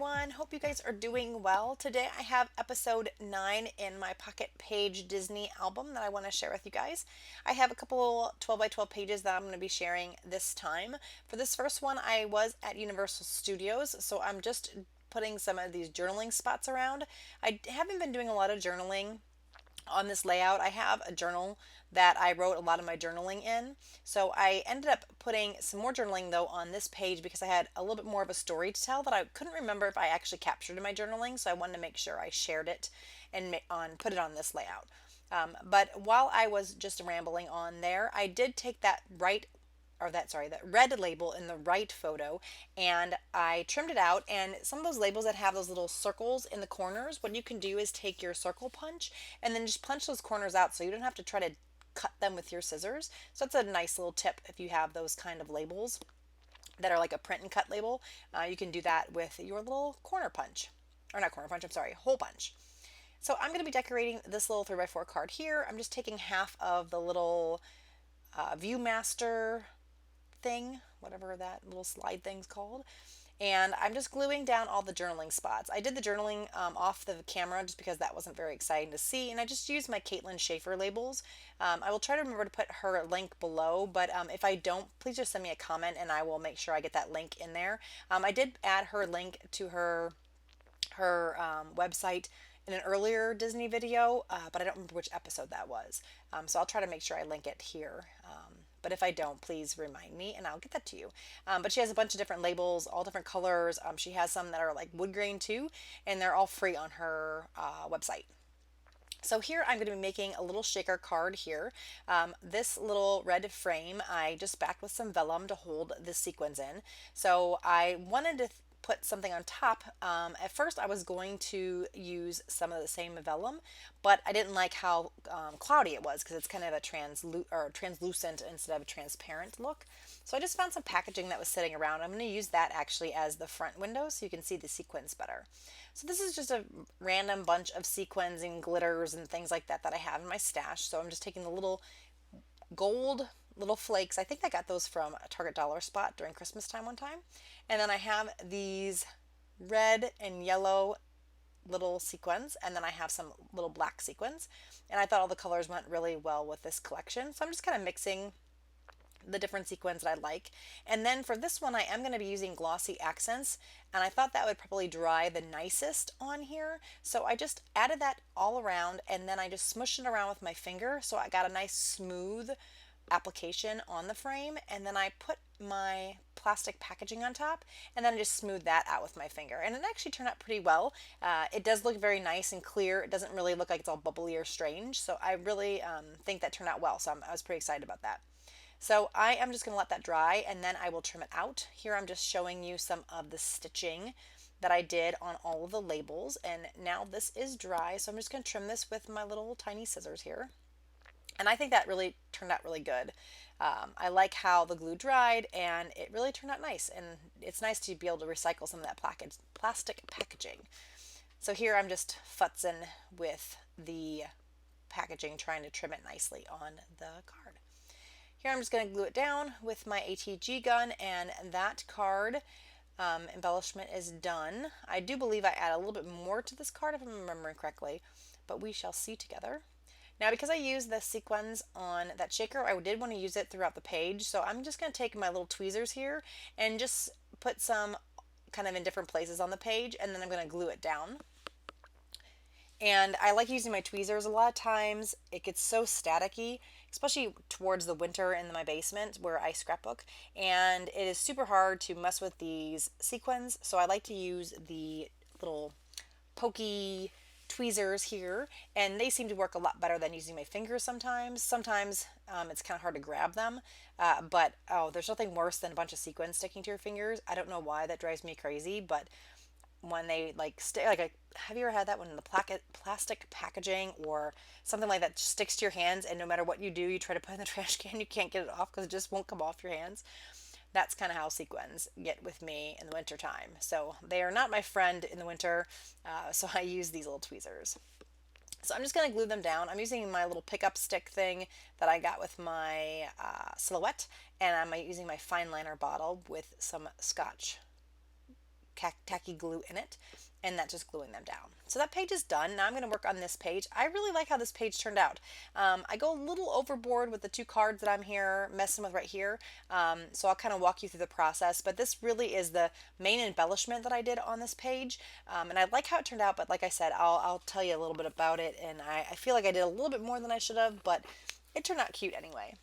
everyone. Hope you guys are doing well. Today I have episode 9 in my Pocket Page Disney album that I want to share with you guys. I have a couple 12 by 12 pages that I'm going to be sharing this time. For this first one, I was at Universal Studios, so I'm just putting some of these journaling spots around. I haven't been doing a lot of journaling on this layout. I have a journal that I wrote a lot of my journaling in. So I ended up putting some more journaling though on this page because I had a little bit more of a story to tell that I couldn't remember if I actually captured in my journaling. So I wanted to make sure I shared it and put it on this layout. But while I was just rambling on there, I did take that red label in the right photo, and I trimmed it out. And some of those labels that have those little circles in the corners, what you can do is take your circle punch and then just punch those corners out so you don't have to try to cut them with your scissors. So that's a nice little tip if you have those kind of labels that are like a print and cut label. You can do that with your little corner punch, or not corner punch, I'm sorry, hole punch. So I'm going to be decorating this little 3x4 card here. I'm just taking half of the little Viewmaster thing, whatever that little slide thing's called. And I'm just gluing down all the journaling spots. I did the journaling off the camera just because that wasn't very exciting to see. And I just used my Caitlin Schaefer labels. I will try to remember to put her link below, but if I don't, please just send me a comment and I will make sure I get that link in there. I did add her link to her website in an earlier Disney video, but I don't remember which episode that was. So I'll try to make sure I link it here. But if I don't, please remind me and I'll get that to you. But she has a bunch of different labels, all different colors. She has some that are like wood grain too, and they're all free on her website. So here I'm going to be making a little shaker card here. This little red frame I just backed with some vellum to hold the sequins in. So I wanted to put something on top. At first I was going to use some of the same vellum, but I didn't like how cloudy it was because it's kind of a translucent instead of a transparent look. So I just found some packaging that was sitting around. I'm going to use that actually as the front window so you can see the sequins better. So this is just a random bunch of sequins and glitters and things like that that I have in my stash. So I'm just taking the little gold little flakes. I think I got those from a Target dollar spot during Christmas time one time. And then I have these red and yellow little sequins, and then I have some little black sequins. And I thought all the colors went really well with this collection. So I'm just kind of mixing the different sequins that I like. And then for this one, I am going to be using glossy accents, and I thought that would probably dry the nicest on here. So I just added that all around, and then I just smushed it around with my finger. So I got a nice smooth application on the frame, and then I put my plastic packaging on top, and then I just smoothed that out with my finger, and it actually turned out pretty well. It does look very nice and clear. It doesn't really look like it's all bubbly or strange, so I really think that turned out well. So I was pretty excited about that. So I am just going to let that dry, and then I will trim it out. Here I'm just showing you some of the stitching that I did on all of the labels, and now this is dry, so I'm just going to trim this with my little tiny scissors here. And I think that really turned out really good. I like how the glue dried, and it really turned out nice, and it's nice to be able to recycle some of that plastic packaging. So here I'm just futzing with the packaging, trying to trim it nicely on the card. Here I'm just going to glue it down with my ATG gun, and that card embellishment is done. I do believe I add a little bit more to this card if I'm remembering correctly, but we shall see together. Now, because I used the sequins on that shaker, I did want to use it throughout the page, so I'm just going to take my little tweezers here and just put some kind of in different places on the page, and then I'm going to glue it down. And I like using my tweezers. A lot of times it gets so staticky, especially towards the winter in my basement where I scrapbook, and it is super hard to mess with these sequins, so I like to use the little pokey tweezers here, and they seem to work a lot better than using my fingers sometimes. Sometimes it's kind of hard to grab them, but oh, there's nothing worse than a bunch of sequins sticking to your fingers. I don't know why that drives me crazy, but when they like stay, have you ever had that when the plastic packaging or something like that sticks to your hands, and no matter what you do, you try to put it in the trash can, you can't get it off because it just won't come off your hands? That's kind of how sequins get with me in the winter time. So they are not my friend in the winter, so I use these little tweezers. So I'm just going to glue them down. I'm using my little pickup stick thing that I got with my Silhouette, and I'm using my fine liner bottle with some Scotch tacky glue in it, and that's just gluing them down. So that page is done. Now I'm going to work on this page. I really like how this page turned out. I go a little overboard with the two cards that I'm here messing with right here. So I'll kind of walk you through the process, but this really is the main embellishment that I did on this page. And I like how it turned out, but like I said, I'll tell you a little bit about it. And I feel like I did a little bit more than I should have, but it turned out cute anyway.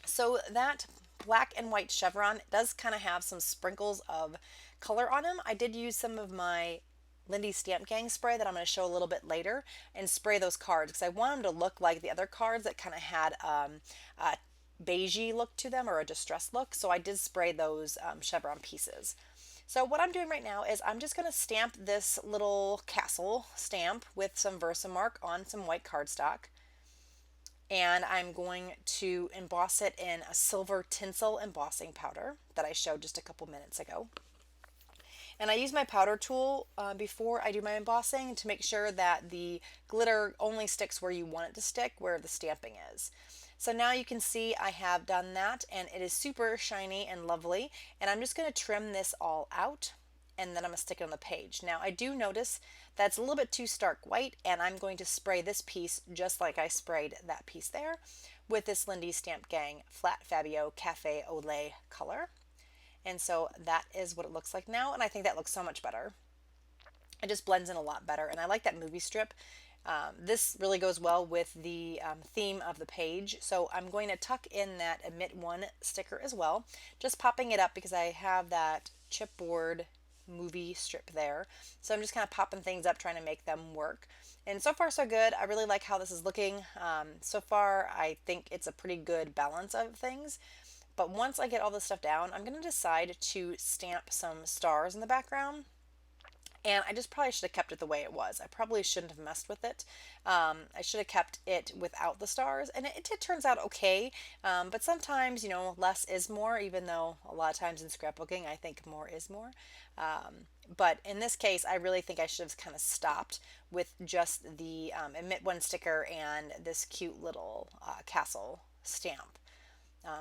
So that black and white chevron does kind of have some sprinkles of color on them. I did use some of my Lindy Stamp Gang spray that I'm going to show a little bit later and spray those cards because I want them to look like the other cards that kind of had a beigey look to them or a distressed look. So I did spray those chevron pieces. So what I'm doing right now is I'm just going to stamp this little castle stamp with some Versamark on some white cardstock. And I'm going to emboss it in a silver tinsel embossing powder that I showed just a couple minutes ago. And I use my powder tool before I do my embossing to make sure that the glitter only sticks where you want it to stick, where the stamping is. So now you can see I have done that and it is super shiny and lovely. And I'm just going to trim this all out and then I'm going to stick it on the page. Now I do notice that's a little bit too stark white and I'm going to spray this piece just like I sprayed that piece there with this Lindy Stamp Gang Flat Fabio Cafe au lait color. And so that is what it looks like now, and I think that looks so much better. It just blends in a lot better, and I like that movie strip. This really goes well with the theme of the page, so I'm going to tuck in that Emit 1 sticker as well, just popping it up because I have that chipboard movie strip there. So I'm just kind of popping things up, trying to make them work. And so far so good. I really like how this is looking. So far I think it's a pretty good balance of things. But once I get all this stuff down, I'm going to decide to stamp some stars in the background. And I just probably should have kept it the way it was. I probably shouldn't have messed with it. I should have kept it without the stars. And it turns out okay. But sometimes, you know, less is more, even though a lot of times in scrapbooking, I think more is more. But in this case, I really think I should have kind of stopped with just the Emit 1 sticker and this cute little castle stamp.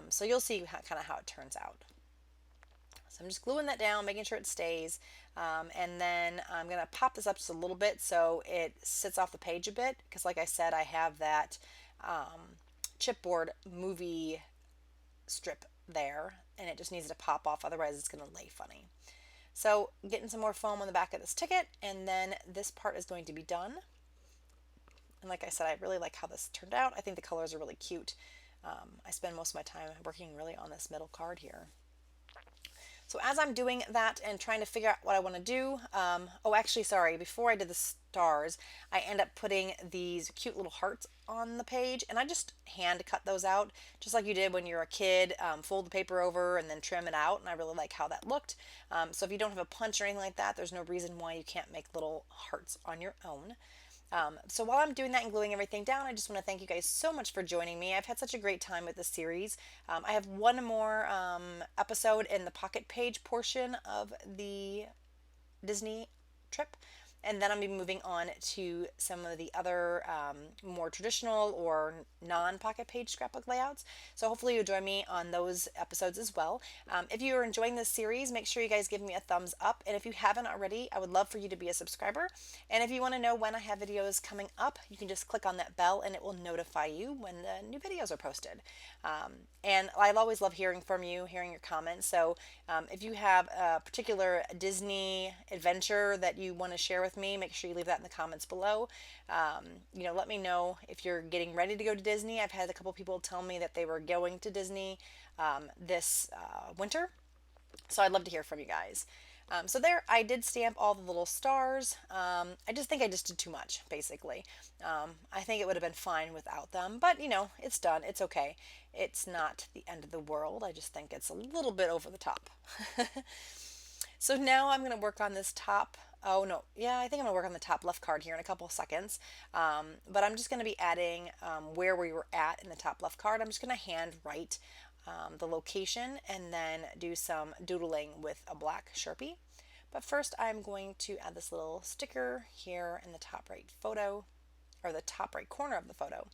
So you'll see kind of how it turns out. So I'm just gluing that down, making sure it stays. And then I'm going to pop this up just a little bit so it sits off the page a bit. Because like I said, I have that chipboard movie strip there. And it just needs to pop off, otherwise it's going to lay funny. So getting some more foam on the back of this ticket. And then this part is going to be done. And like I said, I really like how this turned out. I think the colors are really cute. I spend most of my time working really on this middle card here. So as I'm doing that and trying to figure out what I want to do, oh actually sorry, before I did the stars, I end up putting these cute little hearts on the page and I just hand cut those out just like you did when you're a kid. Fold the paper over and then trim it out, and I really like how that looked. So if you don't have a punch or anything like that, there's no reason why you can't make little hearts on your own. So while I'm doing that and gluing everything down, I just want to thank you guys so much for joining me. I've had such a great time with this series. I have one more episode in the pocket page portion of the Disney trip. And then I'm going to be moving on to some of the other more traditional or non-pocket page scrapbook layouts. So hopefully you'll join me on those episodes as well. If you are enjoying this series, make sure you guys give me a thumbs up. And if you haven't already, I would love for you to be a subscriber. And if you want to know when I have videos coming up, you can just click on that bell and it will notify you when the new videos are posted. And I'll always love hearing from you, hearing your comments. So if you have a particular Disney adventure that you want to share with me, make sure you leave that in the comments below. Let me know if you're getting ready to go to Disney. I've had a couple people tell me that they were going to Disney this winter. So I'd love to hear from you guys. So there, I did stamp all the little stars. I just think I just did too much, basically. I think it would have been fine without them, but it's done. It's okay. It's not the end of the world. I just think it's a little bit over the top. So now I'm going to work on this top. Oh no, yeah, I think I'm going to work on the top left card here in a couple of seconds. But I'm just going to be adding where we were at in the top left card. I'm just going to hand write the location and then do some doodling with a black Sharpie. But first I'm going to add this little sticker here in the top right photo, or the top right corner of the photo.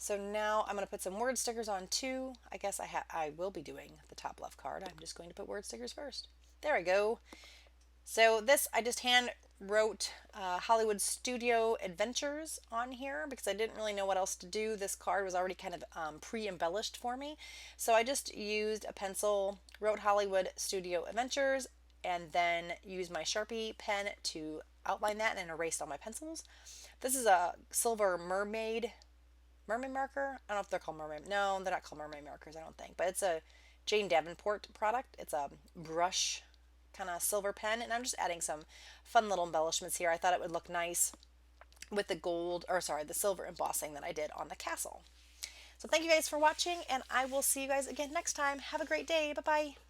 So now I'm going to put some word stickers on too. I guess I will be doing the top left card. I'm just going to put word stickers first. There we go. So this, I just hand wrote Hollywood Studio Adventures on here because I didn't really know what else to do. This card was already kind of pre-embellished for me. So I just used a pencil, wrote Hollywood Studio Adventures, and then used my Sharpie pen to outline that and erased all my pencils. This is a silver mermaid marker. I don't know if they're called mermaid. No, they're not called mermaid markers, I don't think. But it's a Jane Davenport product. It's a brush kind of silver pen, and I'm just adding some fun little embellishments here. I thought it would look nice with the gold, or sorry, the silver embossing that I did on the castle. So thank you guys for watching, and I will see you guys again next time. Have a great day. Bye bye.